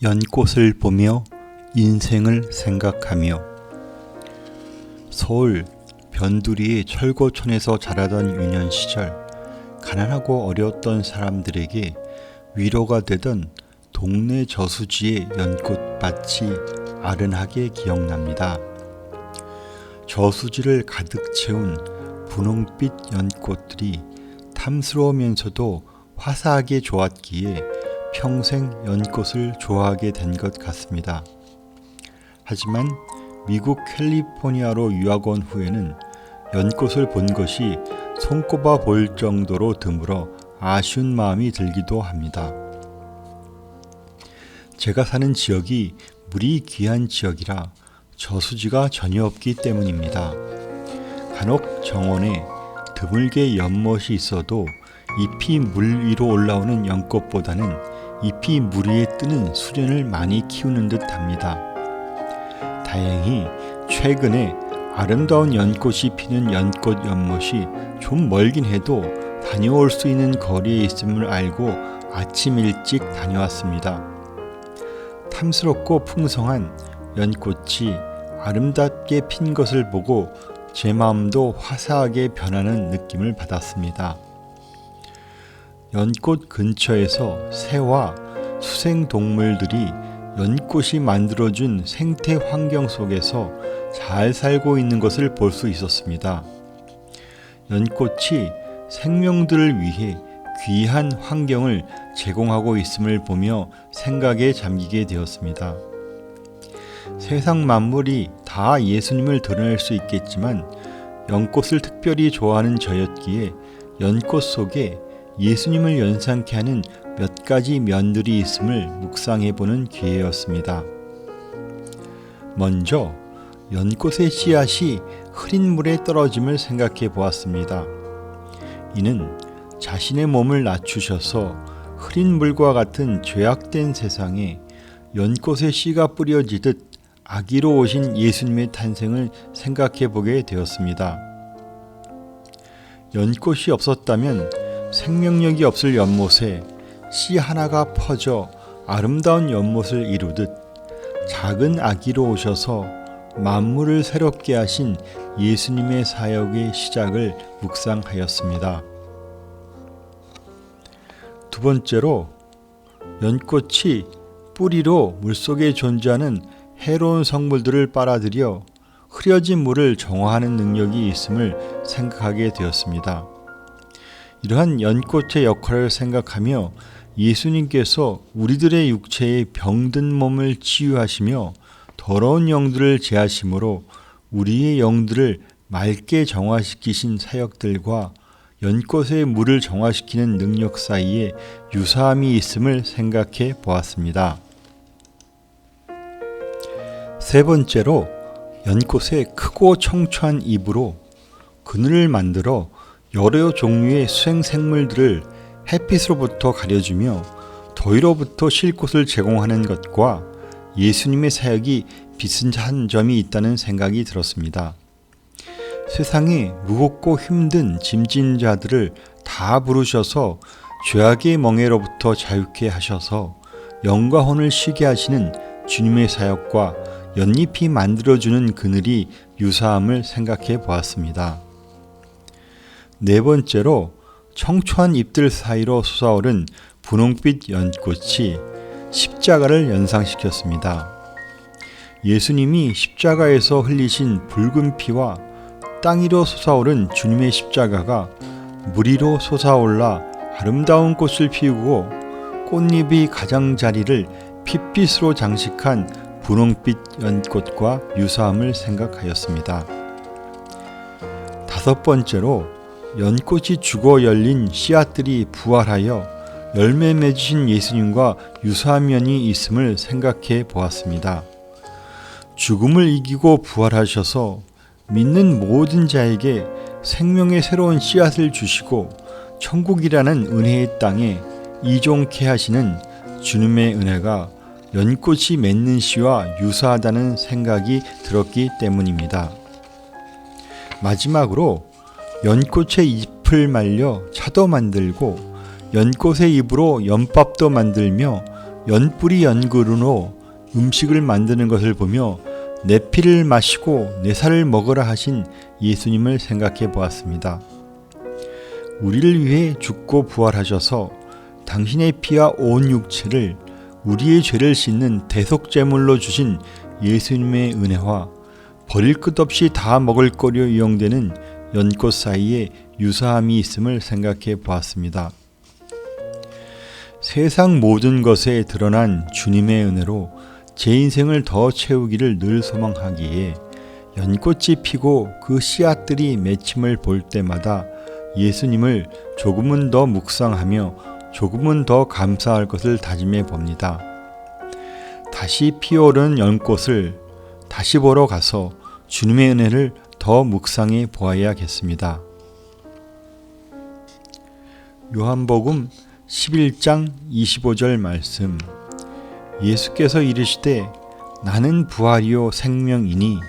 연꽃을 보며 인생을 생각하며. 서울 변두리의 철거촌에서 자라던 유년 시절, 가난하고 어려웠던 사람들에게 위로가 되던 동네 저수지의 연꽃밭이 아른하게 기억납니다. 저수지를 가득 채운 분홍빛 연꽃들이 탐스러우면서도 화사하게 좋았기에 평생 연꽃을 좋아하게 된 것 같습니다. 하지만 미국 캘리포니아로 유학 온 후에는 연꽃을 본 것이 손꼽아 보일 정도로 드물어 아쉬운 마음이 들기도 합니다. 제가 사는 지역이 물이 귀한 지역이라 저수지가 전혀 없기 때문입니다. 간혹 정원에 드물게 연못이 있어도 잎이 물 위로 올라오는 연꽃보다는 잎이 물 위에 뜨는 수련을 많이 키우는 듯 합니다. 다행히 최근에 아름다운 연꽃이 피는 연꽃 연못이 좀 멀긴 해도 다녀올 수 있는 거리에 있음을 알고 아침 일찍 다녀왔습니다. 탐스럽고 풍성한 연꽃이 아름답게 핀 것을 보고 제 마음도 화사하게 변하는 느낌을 받았습니다. 연꽃 근처에서 새와 수생동물들이 연꽃이 만들어준 생태 환경 속에서 잘 살고 있는 것을 볼 수 있었습니다. 연꽃이 생명들을 위해 귀한 환경을 제공하고 있음을 보며 생각에 잠기게 되었습니다. 세상 만물이 다 예수님을 드러낼 수 있겠지만 연꽃을 특별히 좋아하는 저였기에 연꽃 속에 예수님을 연상케 하는 몇 가지 면들이 있음을 묵상해보는 기회였습니다. 먼저 연꽃의 씨앗이 흐린 물에 떨어짐을 생각해 보았습니다. 이는 자신의 몸을 낮추셔서 흐린 물과 같은 죄악된 세상에 연꽃의 씨가 뿌려지듯 아기로 오신 예수님의 탄생을 생각해 보게 되었습니다. 연꽃이 없었다면 생명력이 없을 연못에 씨 하나가 퍼져 아름다운 연못을 이루듯 작은 아기로 오셔서 만물을 새롭게 하신 예수님의 사역의 시작을 묵상하였습니다. 두 번째로, 연꽃이 뿌리로 물속에 존재하는 해로운 성물들을 빨아들여 흐려진 물을 정화하는 능력이 있음을 생각하게 되었습니다. 이러한 연꽃의 역할을 생각하며 예수님께서 우리들의 육체의 병든 몸을 치유하시며 더러운 영들을 제하심으로 우리의 영들을 맑게 정화시키신 사역들과 연꽃의 물을 정화시키는 능력 사이에 유사함이 있음을 생각해 보았습니다. 세 번째로, 연꽃의 크고 청초한 잎으로 그늘을 만들어 여러 종류의 수생생물들을 햇빛으로부터 가려주며 더위로부터 쉴 곳을 제공하는 것과 예수님의 사역이 비슷한 점이 있다는 생각이 들었습니다. 세상에 무겁고 힘든 짐진 자들을 다 부르셔서 죄악의 멍에로부터 자유케 하셔서 영과 혼을 쉬게 하시는 주님의 사역과 연잎이 만들어주는 그늘이 유사함을 생각해 보았습니다. 네 번째로, 청초한 잎들 사이로 솟아오른 분홍빛 연꽃이 십자가를 연상시켰습니다. 예수님이 십자가에서 흘리신 붉은 피와 땅 위로 솟아오른 주님의 십자가가 물 위로 솟아올라 아름다운 꽃을 피우고 꽃잎이 가장자리를 핏빛으로 장식한 분홍빛 연꽃과 유사함을 생각하였습니다. 다섯 번째로, 연꽃이 죽어 열린 씨앗들이 부활하여 열매 맺으신 예수님과 유사한 면이 있음을 생각해 보았습니다. 죽음을 이기고 부활하셔서 믿는 모든 자에게 생명의 새로운 씨앗을 주시고 천국이라는 은혜의 땅에 이종케 하시는 주님의 은혜가 연꽃이 맺는 씨와 유사하다는 생각이 들었기 때문입니다. 마지막으로, 연꽃의 잎을 말려 차도 만들고 연꽃의 잎으로 연밥도 만들며 연뿌리 연근으로 음식을 만드는 것을 보며 내 피를 마시고 내 살을 먹으라 하신 예수님을 생각해 보았습니다. 우리를 위해 죽고 부활하셔서 당신의 피와 온 육체를 우리의 죄를 씻는 대속제물로 주신 예수님의 은혜와 버릴 것 없이 다 먹을 거리로 이용되는 연꽃 사이에 유사함이 있음을 생각해 보았습니다. 세상 모든 것에 드러난 주님의 은혜로 제 인생을 더 채우기를 늘 소망하기에 연꽃이 피고 그 씨앗들이 맺힘을 볼 때마다 예수님을 조금은 더 묵상하며 조금은 더 감사할 것을 다짐해 봅니다. 다시 피어오른 연꽃을 다시 보러 가서 주님의 은혜를 더 묵상해 보아야겠습니다. 요한복음 11장 25절 말씀. 예수께서 이르시되 나는 부활이요 생명이니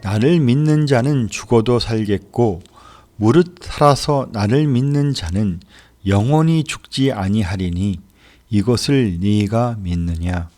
나를 믿는 자는 죽어도 살겠고 무릇 살아서 나를 믿는 자는 영원히 죽지 아니하리니 이것을 네가 믿느냐.